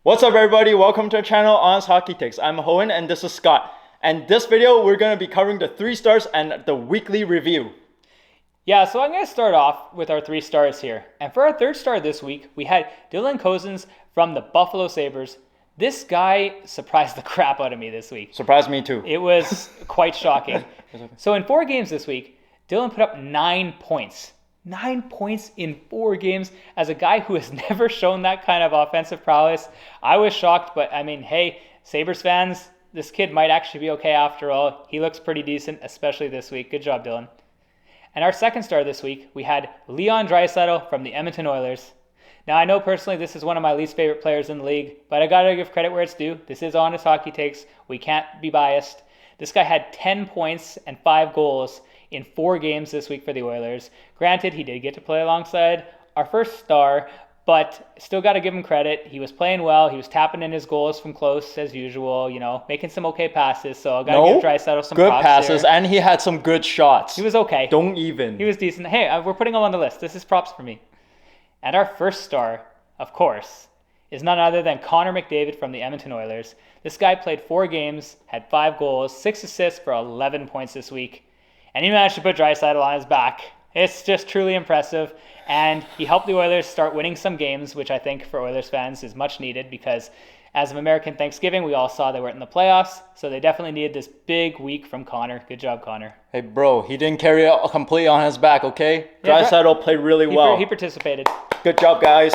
What's up, everybody? Welcome to our channel, Honest Hockey Takes. I'm Hohen and this is Scott. And this video, we're going to be covering the 3 stars and the weekly review. Yeah, so I'm going to start off with our 3 stars here. And for our 3rd star this week, we had Dylan Cozens from the Buffalo Sabres. This guy surprised the crap out of me this week. Surprised me too. It was quite shocking. So in 4 games this week, Dylan put up 9 points. 9 points in 4 games as a guy who has never shown that kind of offensive prowess. I was shocked, but I mean, hey, Sabres fans, this kid might actually be okay after all. He looks pretty decent, especially this week. Good job, Dylan. And our 2nd star this week, we had Leon Draisaitl from the Edmonton Oilers. Now, I know personally this is one of my least favorite players in the league, but I gotta give credit where it's due. This is Honest Hockey Takes. We can't be biased. This guy had 10 points and 5 goals in 4 games this week for the Oilers. Granted, he did get to play alongside our 1st star, but still got to give him credit. He was playing well. He was tapping in his goals from close as usual, you know, making some okay passes. So I got to give Draisaitl some good props passes, there. and he had some good shots. He was okay. Don't even. He was decent. Hey, we're putting him on the list. This is props for me. And our 1st star, of course, is none other than Connor McDavid from the Edmonton Oilers. This guy played 4 games, had 5 goals, 6 assists for 11 points this week. And he managed to put Draisaitl on his back. It's just truly impressive. And he helped the Oilers start winning some games, which I think for Oilers fans is much needed because as of American Thanksgiving, we all saw they weren't in the playoffs. So they definitely needed this big week from Connor. Good job, Connor. Hey, bro, he didn't carry it completely on his back, okay? Draisaitl played really well. He participated. Good job, guys.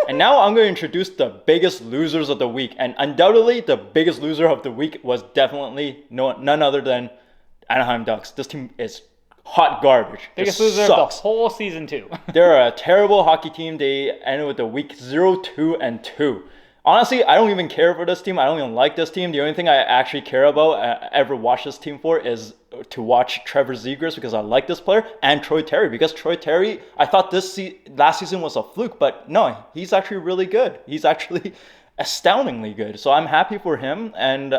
And now I'm going to introduce the biggest losers of the week. And undoubtedly, the biggest loser of the week was definitely none other than Anaheim Ducks. This team is hot garbage. Biggest loser of the whole season, too. They're a terrible hockey team. They ended with the week 0-2-2. Honestly, I don't even care for this team. I don't even like this team. The only thing I actually care about, ever watch this team for, is to watch Trevor Zegras because I like this player, and Troy Terry because Troy Terry, I thought last season was a fluke, but no, he's actually really good. He's actually astoundingly good. So I'm happy for him, and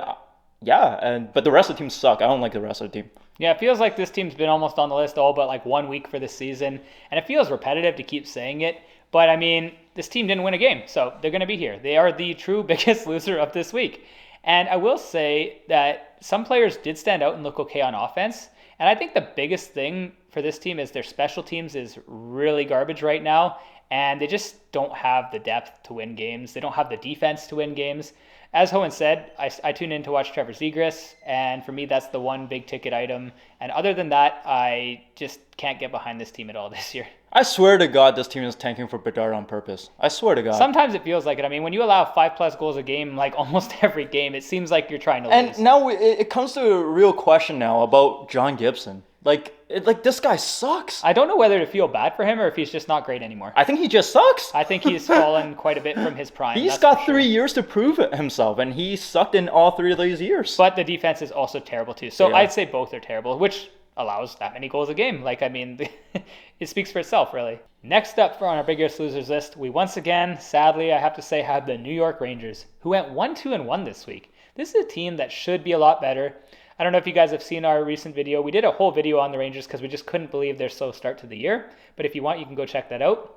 but the rest of the team suck. I don't like the rest of the team. Yeah, it feels like this team's been almost on the list all but like 1 week for this season, and it feels repetitive to keep saying it. But I mean, this team didn't win a game, so they're going to be here. They are the true biggest loser of this week. And I will say that some players did stand out and look okay on offense. And I think the biggest thing for this team is their special teams is really garbage right now. And they just don't have the depth to win games. They don't have the defense to win games. As Hohen said, I tune in to watch Trevor Zegras, and for me, that's the one big ticket item. And other than that, I just can't get behind this team at all this year. I swear to God, this team is tanking for Bedard on purpose. I swear to God. Sometimes it feels like it. I mean, when you allow 5+ goals a game, like almost every game, it seems like you're trying to lose. And now it comes to a real question now about John Gibson. Like this guy sucks. I don't know whether to feel bad for him or if he's just not great anymore. I think he just sucks. I think he's fallen quite a bit from his prime. He's got 3 years to prove himself, and he sucked in all 3 of these years. But the defense is also terrible too. So I'd say both are terrible, which allows that many goals a game. Like, I mean, it speaks for itself, really. Next up on our biggest losers list, we once again, sadly, I have to say, had the New York Rangers, who went 1-2-1 this week. This is a team that should be a lot better. I don't know if you guys have seen our recent video. We did a whole video on the Rangers because we just couldn't believe their slow start to the year. But if you want, you can go check that out.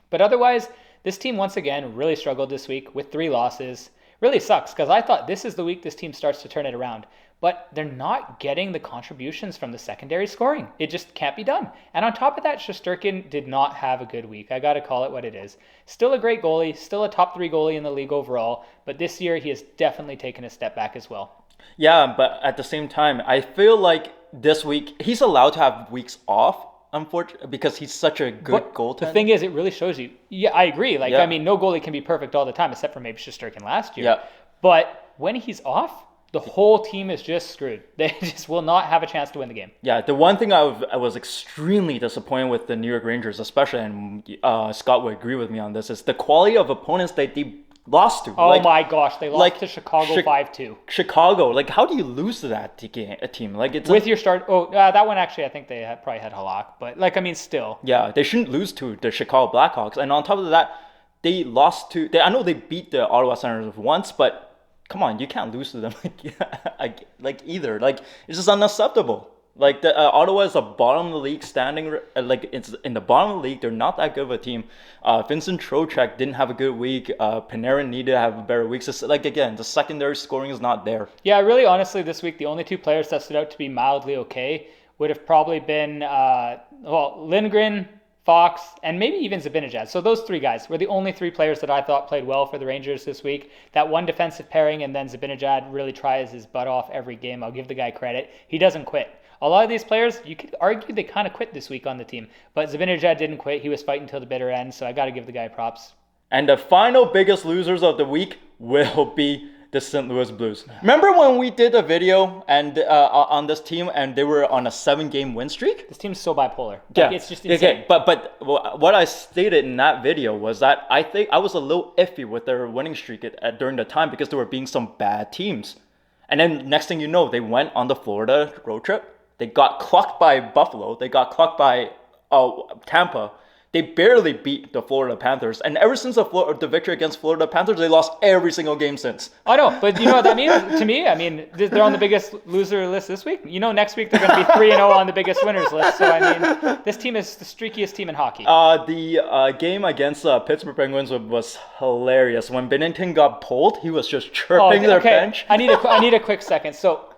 But otherwise, this team once again really struggled this week with 3 losses. Really sucks because I thought this is the week this team starts to turn it around. But they're not getting the contributions from the secondary scoring. It just can't be done. And on top of that, Shesterkin did not have a good week. I got to call it what it is. Still a great goalie, still a top 3 goalie in the league overall. But this year, he has definitely taken a step back as well. Yeah, but at the same time, I feel like this week, he's allowed to have weeks off, unfortunately, because he's such a good goaltender. The thing is, it really shows you. Yeah, I agree. I mean, no goalie can be perfect all the time, except for maybe Shesterkin last year. Yeah. But when he's off, the whole team is just screwed. They just will not have a chance to win the game. Yeah, the one thing I was extremely disappointed with the New York Rangers, especially, and Scott would agree with me on this, is the quality of opponents that they lost to. Oh my gosh, they lost to Chicago 5-2. Chicago, like, how do you lose to that team? Like, it's with your start. Oh, that one actually, I think they probably had Halak, but like, I mean, still. Yeah, they shouldn't lose to the Chicago Blackhawks, and on top of that, they lost to. I know they beat the Ottawa Senators once, but come on, you can't lose to them like either. Like, it's just unacceptable. Like the Ottawa is a bottom of the league standing. Like it's in the bottom of the league. They're not that good of a team. Vincent Trocheck didn't have a good week. Panarin needed to have a better week. So like again, the secondary scoring is not there. Yeah, really, honestly, this week the only two players that stood out to be mildly okay would have probably been Lindgren, Fox, and maybe even Zibanejad. So those three guys were the only three players that I thought played well for the Rangers this week. That one defensive pairing, and then Zibanejad really tries his butt off every game. I'll give the guy credit. He doesn't quit. A lot of these players, you could argue they kind of quit this week on the team. But Zibanejad didn't quit. He was fighting till the bitter end, so I got to give the guy props. And the final biggest losers of the week will be the St. Louis Blues. Remember when we did a video and on this team and they were on a 7-game win streak? This team's so bipolar. Yeah, It's just insane. Okay. But what I stated in that video was that I think I was a little iffy with their winning streak during the time because there were being some bad teams. And then next thing you know, they went on the Florida road trip. They got clucked by Buffalo. They got clucked by Tampa. They barely beat the Florida Panthers. And ever since the victory against Florida Panthers, they lost every single game since. I know, but you know what that means to me? I mean, they're on the biggest loser list this week. You know, next week they're going to be 3-0 on the biggest winners list. So, I mean, this team is the streakiest team in hockey. The game against Pittsburgh Penguins was hilarious. When Binnington got pulled, he was just chirping their bench. I need a quick second. So,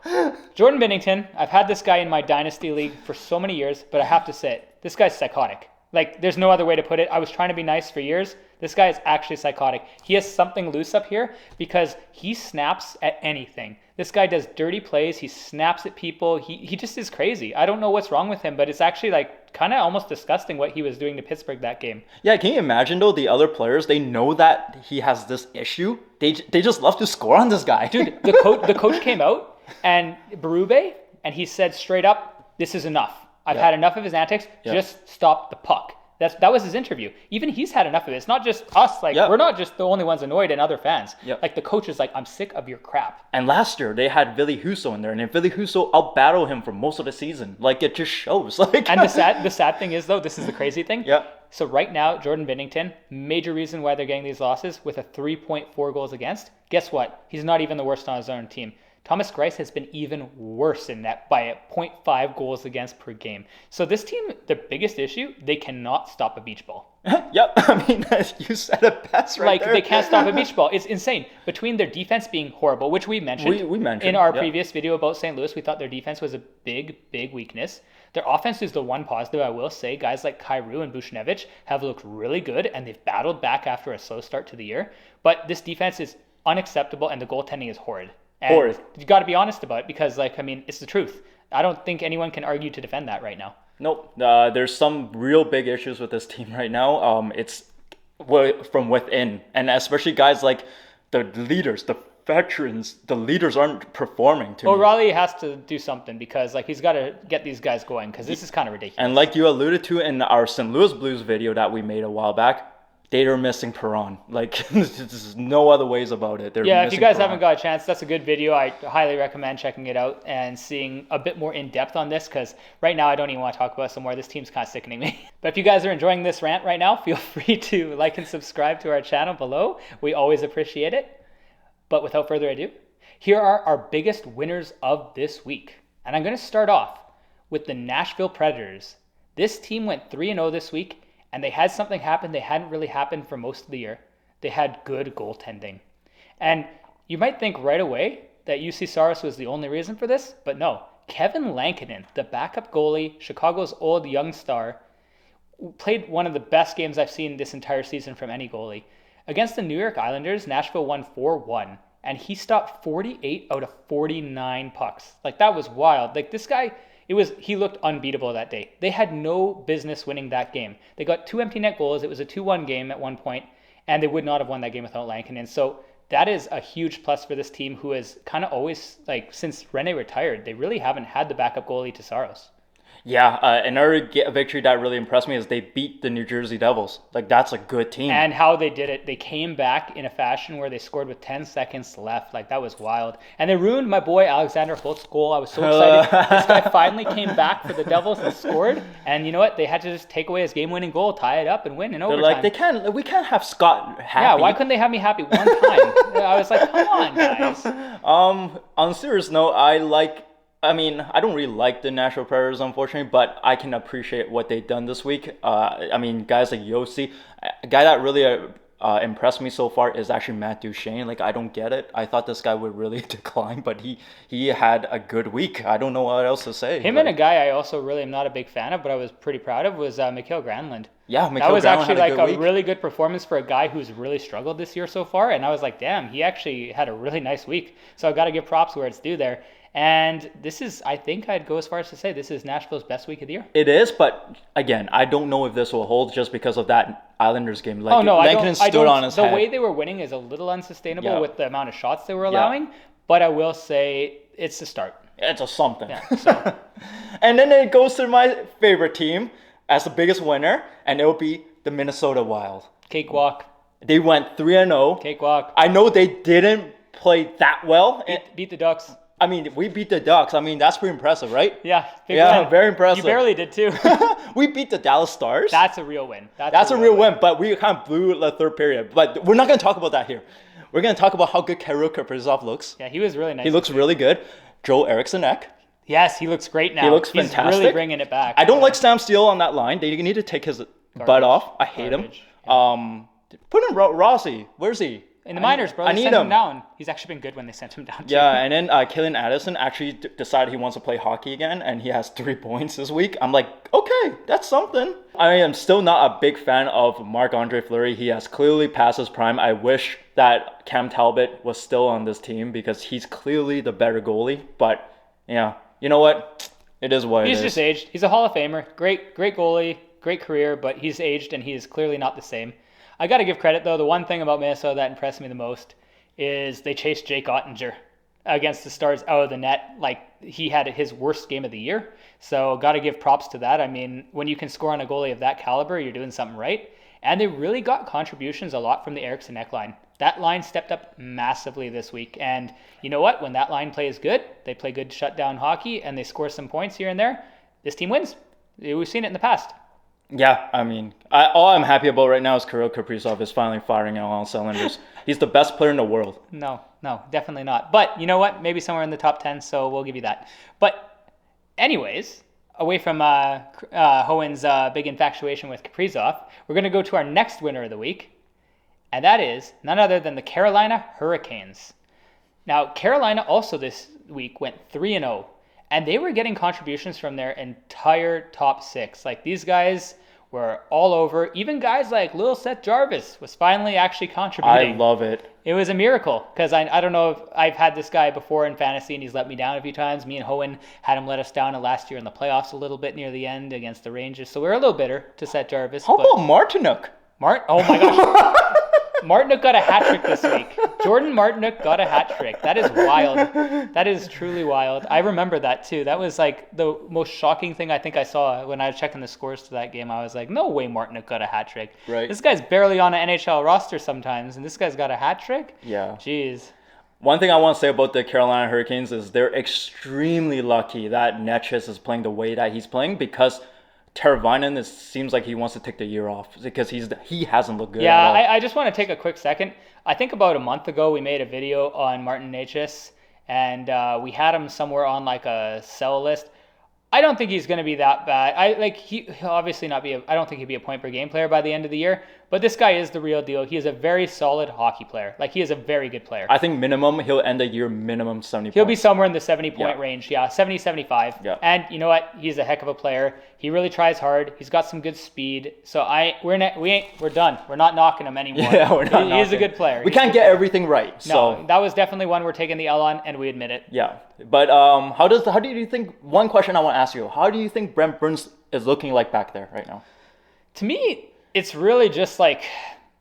Jordan Binnington, I've had this guy in my Dynasty League for so many years, but I have to say it. This guy's psychotic. Like, there's no other way to put it. I was trying to be nice for years. This guy is actually psychotic. He has something loose up here because he snaps at anything. This guy does dirty plays. He snaps at people. He just is crazy. I don't know what's wrong with him, but it's actually like kind of almost disgusting what he was doing to Pittsburgh that game. Yeah, can you imagine though, the other players, they know that he has this issue. They just love to score on this guy. Dude, the coach came out and Berube, and he said straight up, this is enough. I've had enough of his antics. Just stop the puck. That was his interview. Even he's had enough of it. It's not just us. Like, we're not just the only ones annoyed and other fans. Like, the coach is like, I'm sick of your crap. And last year, they had Ville Husso in there. And Ville Husso out-battled him for most of the season. Like, it just shows. Like, and the sad thing is, though, this is the crazy thing. So right now, Jordan Binnington, major reason why they're getting these losses with a 3.4 goals against. Guess what? He's not even the worst on his own team. Thomas Greiss has been even worse in that by 0.5 goals against per game. So this team, their biggest issue, they cannot stop a beach ball. Yep, I mean, you said it best right there. They can't stop a beach ball. It's insane. Between their defense being horrible, which we mentioned, we mentioned in our previous video about St. Louis, we thought their defense was a big weakness. Their offense is the one positive, I will say. Guys like Kyrou and Buchnevich have looked really good, and they've battled back after a slow start to the year. But this defense is unacceptable, and the goaltending is horrid. And you got to be honest about it because, like, I mean, it's the truth. I don't think anyone can argue to defend that right now. Nope. There's some real big issues with this team right now. It's from within. And especially guys like the leaders, the veterans, the leaders aren't performing to me. O'Reilly has to do something because, like, he's got to get these guys going because this is kind of ridiculous. And like you alluded to in our St. Louis Blues video that we made a while back, they are missing Perron. Like, there's no other ways about it. If you guys haven't got a chance, that's a good video. I highly recommend checking it out and seeing a bit more in depth on this because right now I don't even want to talk about it some more. This team's kind of sickening me. But if you guys are enjoying this rant right now, feel free to like and subscribe to our channel below. We always appreciate it. But without further ado, here are our biggest winners of this week. And I'm going to start off with the Nashville Predators. This team went 3-0 this week. And they had something happen that hadn't really happened for most of the year. They had good goaltending. And you might think right away that UC Saros was the only reason for this, but no. Kevin Lankinen, the backup goalie, Chicago's old young star, played one of the best games I've seen this entire season from any goalie. Against the New York Islanders, Nashville won 4-1, and he stopped 48 out of 49 pucks. Like, that was wild. Like, this guy... He looked unbeatable that day. They had no business winning that game. They got 2 empty net goals. It was a 2-1 game at one point, and they would not have won that game without Lankinen. So that is a huge plus for this team who has kind of always, like, since Rene retired, they really haven't had the backup goalie to Saros. Yeah, another victory that really impressed me is they beat the New Jersey Devils. Like, that's a good team. And how they did it, they came back in a fashion where they scored with 10 seconds left. Like, that was wild. And they ruined my boy Alexander Holtz's goal. I was so excited. This guy finally came back for the Devils and scored. And you know what? They had to just take away his game-winning goal, tie it up, and win in overtime. They're like, we can't have Scott happy. Yeah, why couldn't they have me happy one time? I was like, come on, guys. On a serious note, I like I mean, I don't really like the Nashville Predators, unfortunately, but I can appreciate what they've done this week. I mean, guys like Yossi, a guy that really impressed me so far is actually Matt Duchene. Like, I don't get it. I thought this guy would really decline, but he had a good week. I don't know what else to say. Him and a guy I also really am not a big fan of, but I was pretty proud of, was Mikhail Granlund. Yeah, That was actually like a week. really good performance for a guy who's really struggled this year so far. And I was like, damn, he actually had a really nice week. So I got to give props where it's due there. And this is, I think I'd go as far as to say, this is Nashville's best week of the year. It is, but again, I don't know if this will hold just because of that Islanders game. Like, Oh no, Lankinen stood on his the head. way they were winning is a little unsustainable Yeah. with the amount of shots they were allowing. But I will say it's a start. It's a something. Yeah, so. And then it goes to my favorite team as the biggest winner, and it will be the Minnesota Wild. Cakewalk. They went 3-0. Cakewalk. I know they didn't play that well. Beat the Ducks. I mean, we beat the Ducks. I mean, that's pretty impressive, right? Yeah. Yeah, win. very impressive. You barely did too. We beat the Dallas Stars. That's a real win. That's a real win, but we kind of blew the third period. But we're not going to talk about that here. We're going to talk about how good Kirill Kaprizov looks. Yeah, he was really nice. He looks really good. Joel Eriksson-Ek. Yes, he looks great now. He looks He's fantastic. really bringing it back. I don't like Sam Steele on that line. They need to take his butt off. I hate Garbage. him. Put in Rossi. Where's he? In the minors, bro. I They need sent him him. down. He's actually been good when they sent him down. Too. Yeah, and then Killian Addison actually decided he wants to play hockey again, and he has 3 points this week. I'm like, okay, that's something. I am still not a big fan of Marc-Andre Fleury. He has clearly passed his prime. I wish that Cam Talbot was still on this team because he's clearly the better goalie. But, yeah, you know what? It is what it is. He's just aged. He's a Hall of Famer. Great goalie, great career, but he's aged and he is clearly not the same. I got to give credit, though. The one thing about Minnesota that impressed me the most is they chased Jake Ottinger against the Stars out of the net. Like, he had his worst game of the year. So got to give props to that. I mean, when you can score on a goalie of that caliber, you're doing something right. And they really got contributions a lot from the Eriksson-Ek line. That line stepped up massively this week. And you know what? When that line plays good, they play good shutdown hockey, and they score some points here and there, this team wins. We've seen it in the past. Yeah, I mean, all I'm happy about right now is Kirill Kaprizov is finally firing on all cylinders. He's the best player in the world. No, definitely not. But you know what? Maybe somewhere in the top 10, so we'll give you that. But anyways, away from Hohen's big infatuation with Kaprizov, we're going to go to our next winner of the week, and that is none other than the Carolina Hurricanes. Now, Carolina also this week went 3-0. And they were getting contributions from their entire top 6. Like, these guys were all over. Even guys like Lil Seth Jarvis was finally actually contributing. I love it. It was a miracle because I don't know if I've had this guy before in fantasy and he's let me down a few times. Me and Hohen had him let us down last year in the playoffs a little bit near the end against the Rangers. So we're a little bitter to Seth Jarvis. How about Martinook? Oh my gosh. Martinook got a hat trick this week. Jordan Martinook got a hat trick. That is wild. That is truly wild. I remember that too. That was like the most shocking thing I think I saw when I was checking the scores to that game. I was like, no way Martinook got a hat trick. Right. This guy's barely on an NHL roster sometimes, and this guy's got a hat trick? Yeah. Jeez. One thing I want to say about the Carolina Hurricanes is they're extremely lucky that Netchis is playing the way that he's playing because Teravainen seems like he wants to take the year off because he hasn't looked good at all. I just want to take a quick second. I think about a month ago we made a video on Martin Necas, and we had him somewhere on like a sell list. I don't think he's going to be that bad. He'll obviously not be. I don't think he'll be a point per game player by the end of the year. But this guy is the real deal. He is a very solid hockey player. Like, he is a very good player. I think minimum he'll end the year minimum 70 He'll points. be somewhere in the 70-point range. Yeah, 70, 75. Yeah. And you know what? He's a heck of a player. He really tries hard. He's got some good speed. So we're done. We're not knocking him anymore. Yeah, we're not. He is a good player. We can't get everything right. No, So that was definitely one we're taking the L on, and we admit it. yeah, but how do you think? One question I want to ask you: how do you think Brent Burns is looking like back there right now? To me, it's really just like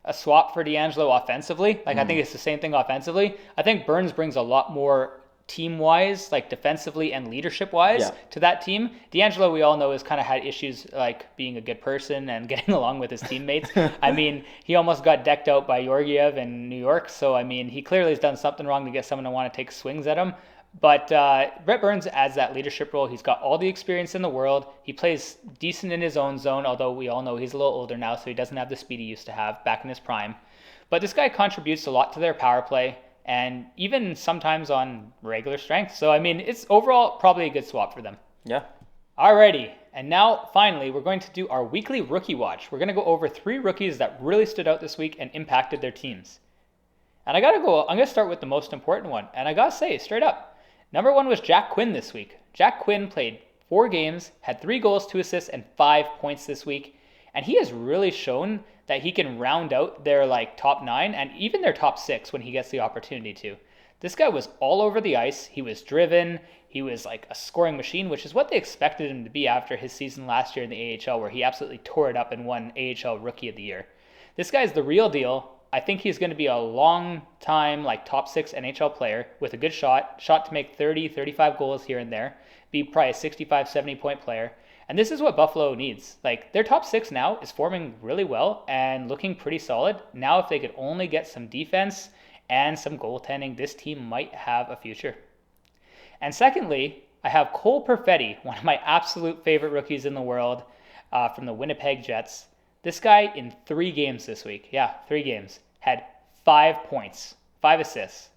a swap for D'Angelo offensively. Like, I think it's the same thing offensively. I think Burns brings a lot more team-wise, like defensively and leadership-wise to that team. D'Angelo, we all know, has kind of had issues like being a good person and getting along with his teammates. I mean, he almost got decked out by Georgiev in New York. So, I mean, he clearly has done something wrong to get someone to want to take swings at him. But Brett Burns adds that leadership role. He's got all the experience in the world. He plays decent in his own zone, although we all know he's a little older now, so he doesn't have the speed he used to have back in his prime. But this guy contributes a lot to their power play, and even sometimes on regular strength. So, I mean, it's overall probably a good swap for them. Yeah. Alrighty, and now finally we're going to do our weekly rookie watch. We're going to go over 3 rookies that really stood out this week and impacted their teams. And I'm going to start with the most important one. And I got to say, straight up, number 1 was Jack Quinn this week. Jack Quinn played 4 games, had 3 goals, 2 assists, and 5 points this week. And he has really shown that he can round out their top 9 and even their top 6 when he gets the opportunity to. This guy was all over the ice. He was driven. He was like a scoring machine, which is what they expected him to be after his season last year in the AHL, where he absolutely tore it up and won AHL Rookie of the Year. This guy's the real deal. I think he's going to be a long time top 6 NHL player with a good shot to make 30, 35 goals here and there, be probably a 65, 70 point player. And this is what Buffalo needs. Their top 6 now is forming really well and looking pretty solid. Now if they could only get some defense and some goaltending, this team might have a future. And secondly, I have Cole Perfetti, one of my absolute favorite rookies in the world, from the Winnipeg Jets. This guy in 3 games this week, 3 games, had 5 points, 5 assists.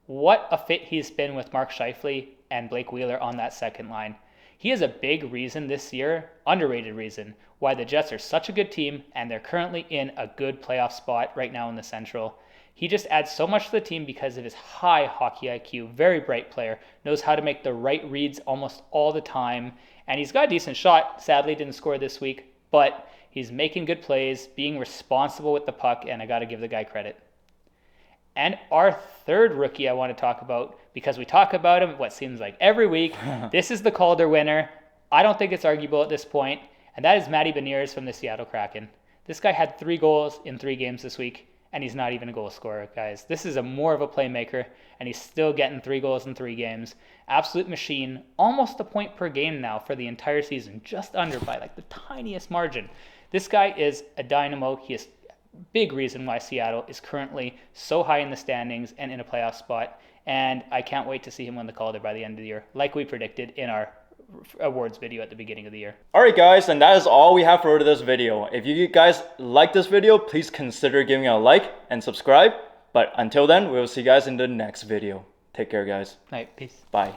What a fit he's been with Mark Scheifele and Blake Wheeler on that second line. He is a big reason this year, underrated reason, why the Jets are such a good team and they're currently in a good playoff spot right now in the Central. He just adds so much to the team because of his high hockey IQ, very bright player, knows how to make the right reads almost all the time, and he's got a decent shot. Sadly didn't score this week, but he's making good plays, being responsible with the puck, and I got to give the guy credit. And our third rookie I want to talk about, because we talk about him what seems like every week, this is the Calder winner. I don't think it's arguable at this point, and that is Matty Beniers from the Seattle Kraken. This guy had 3 goals in 3 games this week, and he's not even a goal scorer, guys. This is more of a playmaker, and he's still getting 3 goals in 3 games. Absolute machine, almost a point per game now for the entire season, just under by the tiniest margin. This guy is a dynamo. He is a big reason why Seattle is currently so high in the standings and in a playoff spot, and I can't wait to see him win the Calder by the end of the year, like we predicted in our awards video at the beginning of the year. Alright guys, and that is all we have for this video. If you guys like this video, please consider giving it a like and subscribe. But until then, we will see you guys in the next video. Take care guys. All right, peace. Bye.